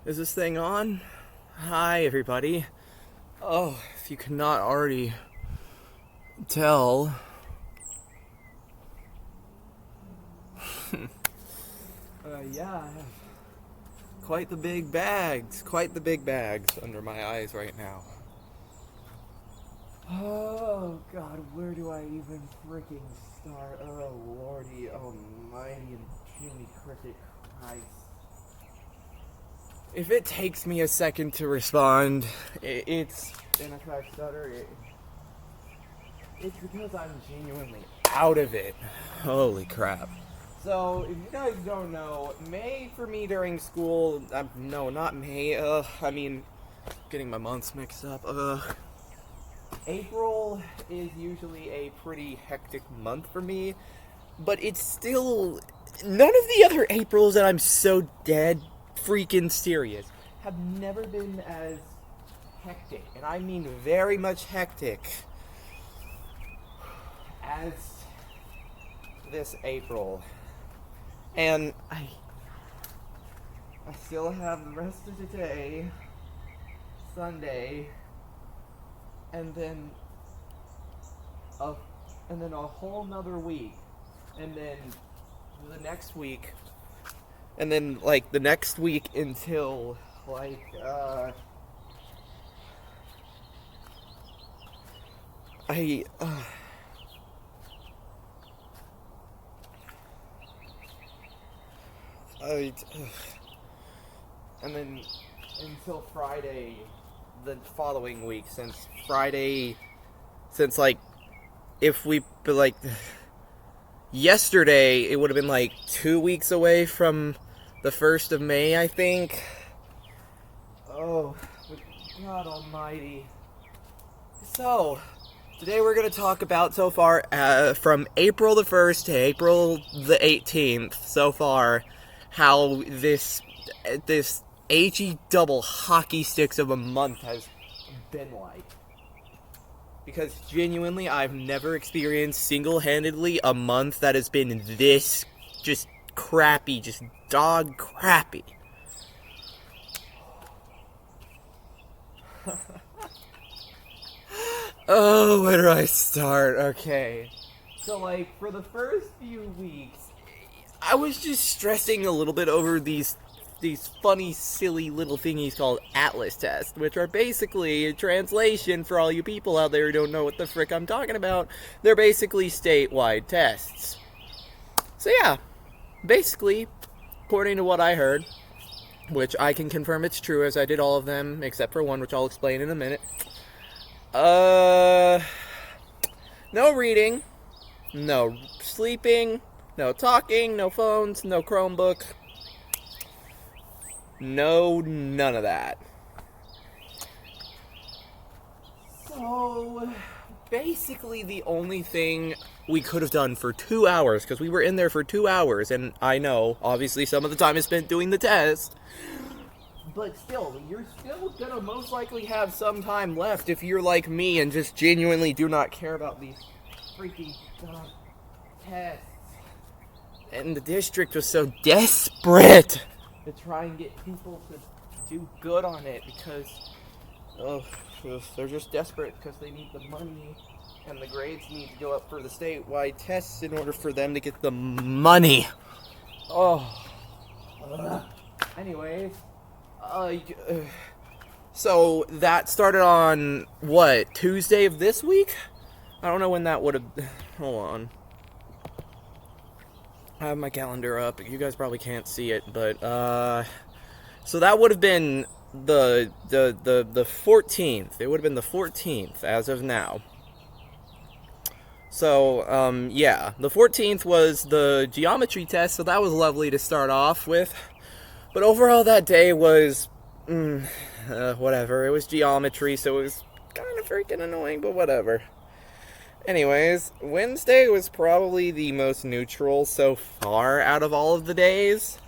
Is this thing on? Hi, everybody. Oh, if you cannot already tell, yeah, I have quite the big bags under my eyes right now. Oh, God, where do I even freaking start? Oh, Lordy Almighty and Jimmy Cricket Christ. If it takes me a second to respond, it's, and if I stutter, it's because I'm genuinely out of it. Holy crap. So, if you guys don't know, May for me during school, no, not May, getting my months mixed up, April is usually a pretty hectic month for me, but it's still, none of the other Aprils that I'm so dead freaking serious have never been as hectic, and I mean very much hectic, as this April. And I still have the rest of today, Sunday, and then a whole nother week, and then the next week, and then like the next week until like and then until Friday the following week, since like if we like yesterday it would have been like 2 weeks away from the 1st of May, I think. Oh, God almighty. So, today we're going to talk about so far, from April the 1st to April the 18th, so far, how this AG double hockey sticks of a month has been like. Because genuinely, I've never experienced single-handedly a month that has been this just crappy, just dog crappy. Oh, where do I start? Okay. So, like, for the first few weeks, I was just stressing a little bit over these funny, silly little thingies called Atlas tests, which are basically a translation for all you people out there who don't know what the frick I'm talking about. They're basically statewide tests. So yeah, basically, according to what I heard, which I can confirm it's true as I did all of them except for one, which I'll explain in a minute. No reading, no sleeping, no talking, no phones, no Chromebook. No, none of that. So, basically the only thing we could have done for 2 hours, because we were in there for 2 hours, and I know, obviously some of the time is spent doing the test, but still, you're still gonna most likely have some time left if you're like me and just genuinely do not care about these freaking tests. And the district was so desperate to try and get people to do good on it because they're just desperate because they need the money and the grades need to go up for the statewide tests in order for them to get the money. Anyways, so that started on what, Tuesday of this week? I don't know when that would have. Hold on. I have my calendar up. You guys probably can't see it, but so that would have been the 14th. It would have been the 14th as of now. So yeah, the 14th was the geometry test, so that was lovely to start off with. But overall, that day was whatever. It was geometry, so it was kind of freaking annoying, but whatever. Anyways, Wednesday was probably the most neutral so far out of all of the days.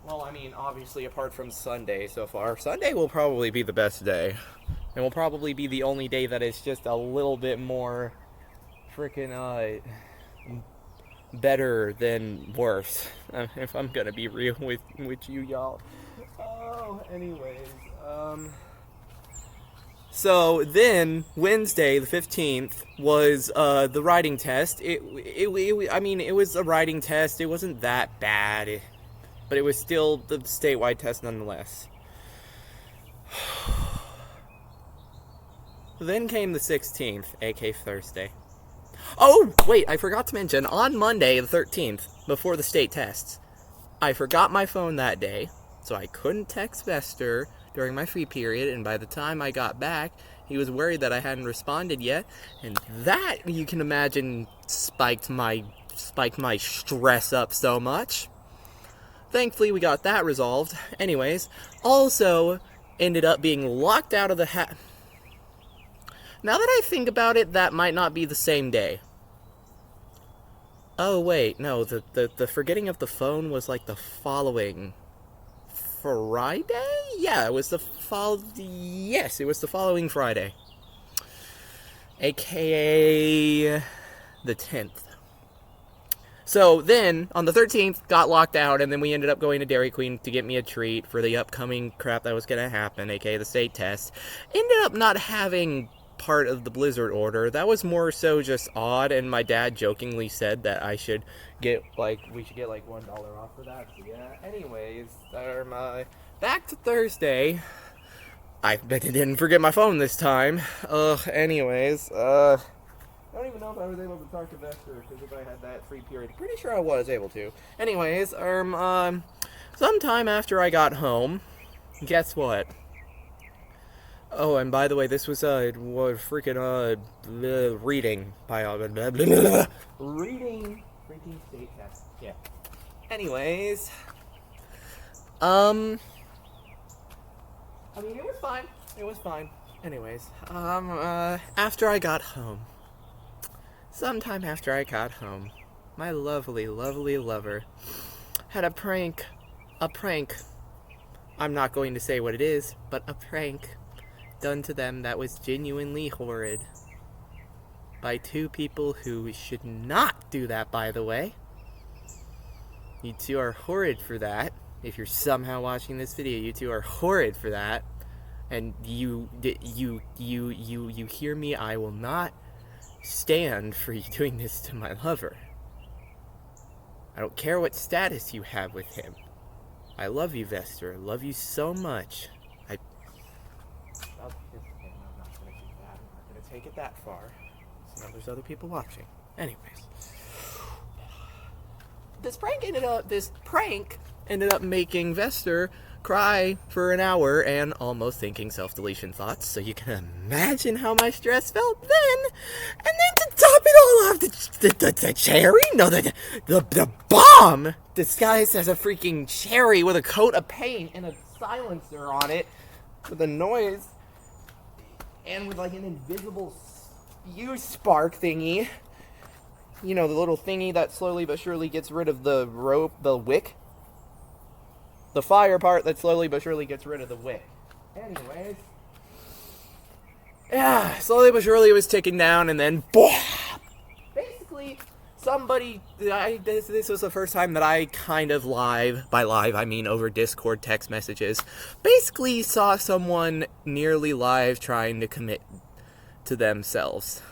Well, I mean, obviously, apart from Sunday so far. Sunday will probably be the best day. And will probably be the only day that is just a little bit more freaking, better than worse. If I'm gonna be real with you, y'all. So, anyways, so then Wednesday, the 15th, was the writing test. I mean, it was a writing test. It wasn't that bad, but it was still the statewide test nonetheless. Then came the 16th, aka Thursday. Oh, wait, I forgot to mention, on Monday, the 13th, before the state tests, I forgot my phone that day, so I couldn't text Vester during my free period, and by the time I got back, he was worried that I hadn't responded yet, and that, you can imagine, spiked my stress up so much. Thankfully, we got that resolved. Anyways, also ended up being locked out of the Now that I think about it, that might not be the same day. Oh, wait, no, the forgetting of the phone was like the following Friday? Yeah, it was yes, it was the following Friday. AKA the 10th. So then, on the 13th, got locked out, and then we ended up going to Dairy Queen to get me a treat for the upcoming crap that was going to happen, aka the state test. Ended up not having part of the Blizzard order. That was more so just odd, and my dad jokingly said that we should get like $1 off for that. So yeah. Anyways, back to Thursday. I didn't forget my phone this time. Anyways, I don't even know if I was able to talk to Vester, because if I had that free period, pretty sure I was able to. Anyways, sometime after I got home, guess what? Oh, and by the way, this was reading freaking state test. Yeah. Anyways, I mean, it was fine. It was fine. Anyways, after I got home, sometime after I got home, my lovely, lovely lover had a prank. I'm not going to say what it is, but a prank done to them that was genuinely horrid by two people who should not do that, by the way. You two are horrid for that. If you're somehow watching this video, you two are horrid for that. And you hear me, I will not stand for you doing this to my lover. I don't care what status you have with him. I love you, Vester. I love you so much. I'm not going to do that. I'm not going to take it that far. So now there's other people watching. Anyways. This prank ended up making Vester cry for an hour and almost thinking self-deletion thoughts, so you can imagine how my stress felt then. And then to top it all off, the cherry? No, the bomb disguised as a freaking cherry with a coat of paint and a silencer on it with a noise and with like an invisible spew spark thingy. You know, the little thingy that slowly but surely gets rid of the wick. The fire part that slowly but surely gets rid of the wick. Anyways. Yeah, slowly but surely it was ticking down, and then basically, this was the first time that I kind of by live, I mean over Discord text messages, basically saw someone nearly live trying to commit to themselves.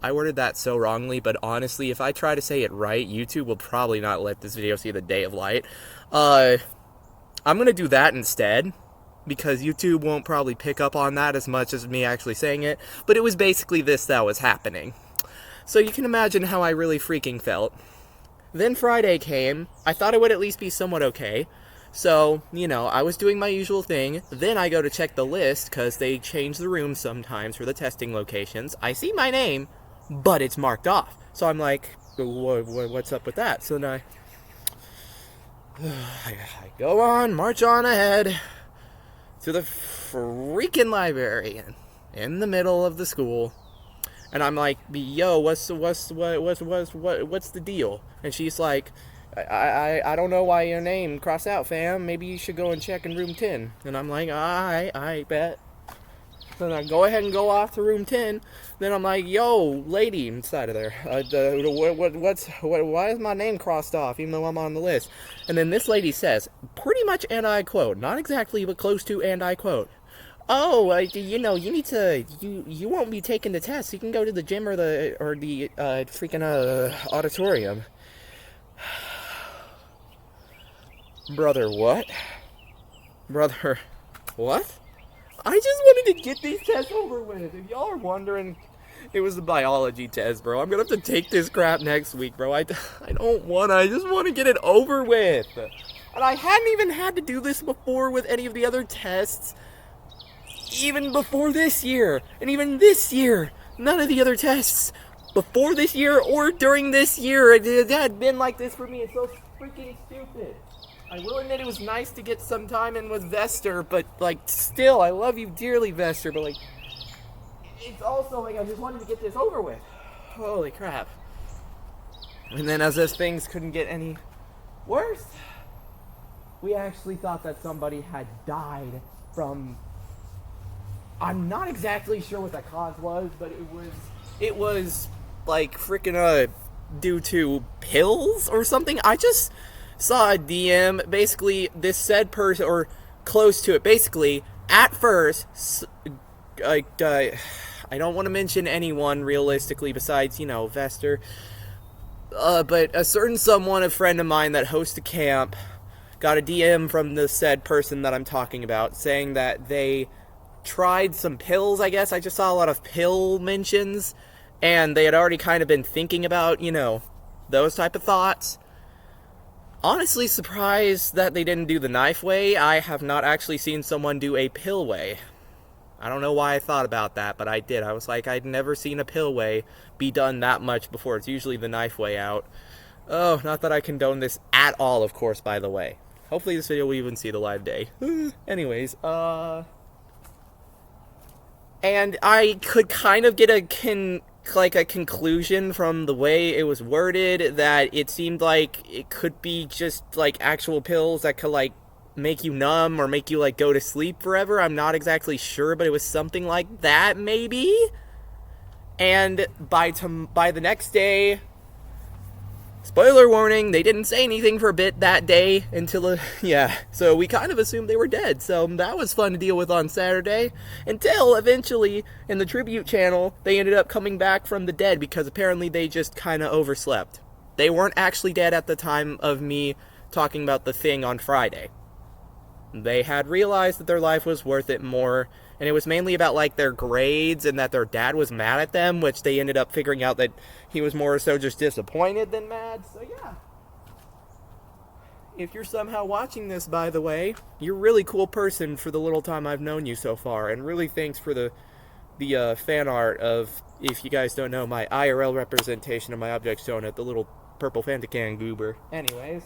I worded that so wrongly, but honestly, if I try to say it right, YouTube will probably not let this video see the day of light. I'm going to do that instead, because YouTube won't probably pick up on that as much as me actually saying it, but it was basically this that was happening. So you can imagine how I really freaking felt. Then Friday came. I thought it would at least be somewhat okay. So, you know, I was doing my usual thing. Then I go to check the list, because they change the rooms sometimes for the testing locations. I see my name, but it's marked off. So I'm like, what's up with that? So then I go on, march on ahead to the freaking library in the middle of the school, and I'm like, yo, what's the deal? And she's like, I don't know why your name crossed out, fam. Maybe you should go and check in room 10. And I'm like, I bet. Then I go ahead and go off to room 10. Then I'm like, yo, lady inside of there. Why is my name crossed off even though I'm on the list? And then this lady says, pretty much, and I quote, not exactly, but close to, and I quote, oh, you need to, you won't be taking the test. You can go to the gym or the freaking auditorium. Brother, what? Brother, what? I just wanted to get these tests over with. If y'all are wondering, it was the biology test, bro. I'm gonna have to take this crap next week, bro. I don't wanna. I just want to get it over with. And I hadn't even had to do this before with any of the other tests. Even before this year. And even this year. None of the other tests before this year or during this year. It had been like this for me. It's so freaking stupid. I will admit it was nice to get some time in with Vester, but, like, still, I love you dearly, Vester, but, like, it's also, like, I just wanted to get this over with. Holy crap. And then as if things couldn't get any worse, we actually thought that somebody had died from, I'm not exactly sure what the cause was, but it was, like, freaking, due to pills or something. I just saw a DM, basically, this said person, or close to it, basically, at first, like, I don't want to mention anyone, realistically, besides, Vester, but a certain someone, a friend of mine that hosts a camp, got a DM from the said person that I'm talking about, saying that they tried some pills, I guess. I just saw a lot of pill mentions, and they had already kind of been thinking about, those type of thoughts. Honestly surprised that they didn't do the knife way. I have not actually seen someone do a pill way. I don't know why I thought about that, but I did. I was like, I'd never seen a pill way be done that much before. It's usually the knife way out. Oh, not that I condone this at all, of course, by the way. Hopefully this video will even see the live day. Anyways, and I could kind of get a conclusion from the way it was worded that it seemed like it could be just, like, actual pills that could, like, make you numb or make you, like, go to sleep forever. I'm not exactly sure, but it was something like that, maybe? And by the next day, spoiler warning, they didn't say anything for a bit that day until, so we kind of assumed they were dead. So that was fun to deal with on Saturday, until eventually, in the tribute channel, they ended up coming back from the dead because apparently they just kind of overslept. They weren't actually dead at the time of me talking about the thing on Friday. They had realized that their life was worth it more, and it was mainly about, like, their grades and that their dad was mad at them, which they ended up figuring out that he was more so just disappointed than mad. So yeah, if you're somehow watching this, by the way, you're a really cool person for the little time I've known you so far, and really thanks for the fan art of, if you guys don't know, my IRL representation of my object donut, the little purple Fantacan goober. Anyways,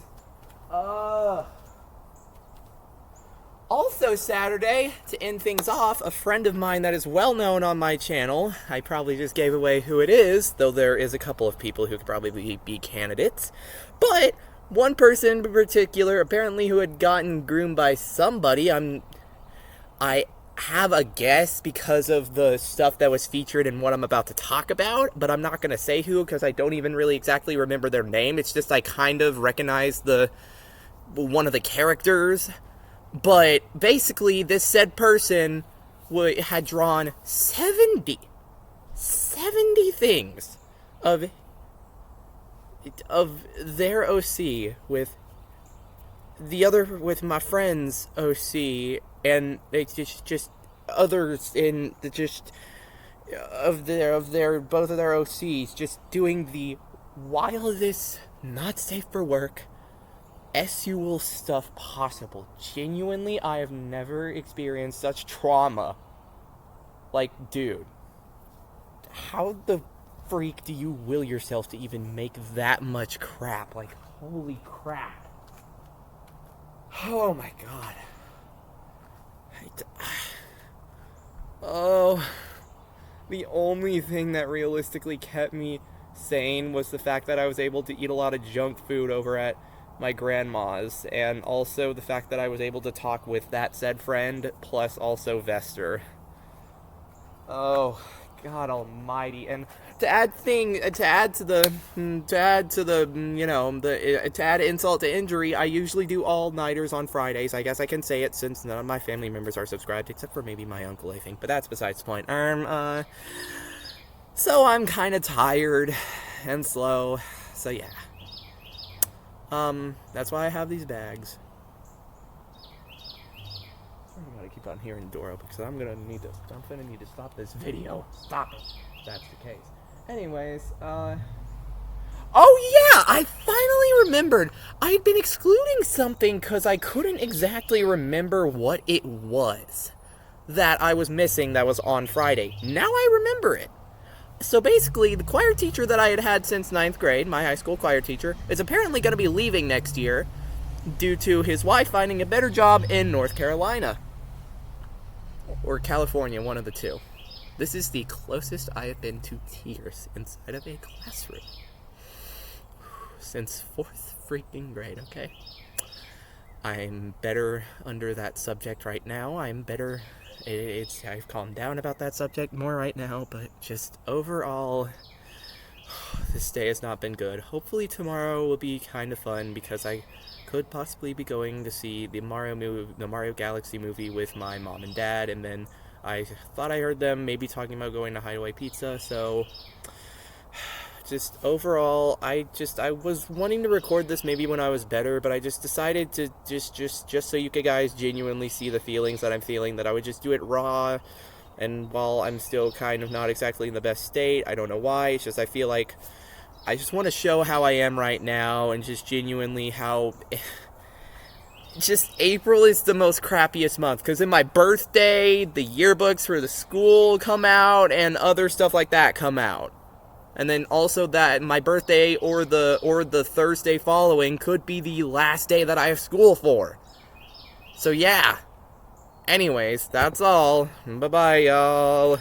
also Saturday, to end things off, a friend of mine that is well known on my channel, I probably just gave away who it is, though there is a couple of people who could probably be candidates, but one person in particular, apparently who had gotten groomed by somebody, I have a guess because of the stuff that was featured in what I'm about to talk about, but I'm not going to say who because I don't even really exactly remember their name. It's just I kind of recognize one of the characters. But basically, this said person had drawn 70 things of their OC with my friend's OC, and they just others in the both of their OCs just doing the wildest, not safe for work, SUL stuff possible. Genuinely, I have never experienced such trauma. Like, dude, how the freak do you will yourself to even make that much crap? Like, holy crap. Oh my god. The only thing that realistically kept me sane was the fact that I was able to eat a lot of junk food over at my grandma's, and also the fact that I was able to talk with that said friend, plus also Vester. Oh, God Almighty! And to add insult to injury, I usually do all-nighters on Fridays. I guess I can say it since none of my family members are subscribed, except for maybe my uncle, I think. But that's besides the point. So I'm kind of tired and slow. So yeah. That's why I have these bags. I'm gonna keep on hearing the door open because I'm gonna need to stop this video. Stop it. If that's the case. Anyways, oh yeah, I finally remembered. I had been excluding something because I couldn't exactly remember what it was that I was missing that was on Friday. Now I remember it. So basically, the choir teacher that I had had since 9th grade, my high school choir teacher, is apparently going to be leaving next year due to his wife finding a better job in North Carolina. Or California, one of the two. This is the closest I have been to tears inside of a classroom since 4th freaking grade, okay? I'm better under that subject right now. I'm better. I've calmed down about that subject more right now, but just overall, this day has not been good. Hopefully tomorrow will be kind of fun because I could possibly be going to see the Mario Galaxy movie with my mom and dad, and then I thought I heard them maybe talking about going to Hideaway Pizza, so just overall, I was wanting to record this maybe when I was better, but I just decided to just so you guys genuinely see the feelings that I'm feeling, that I would just do it raw. And while I'm still kind of not exactly in the best state, I don't know why, it's just I feel like I just want to show how I am right now, and just genuinely how just April is the most crappiest month, because in my birthday, the yearbooks for the school come out, and other stuff like that come out. And then also that my birthday or the Thursday following could be the last day that I have school for. So yeah. Anyways, that's all. Bye-bye, y'all.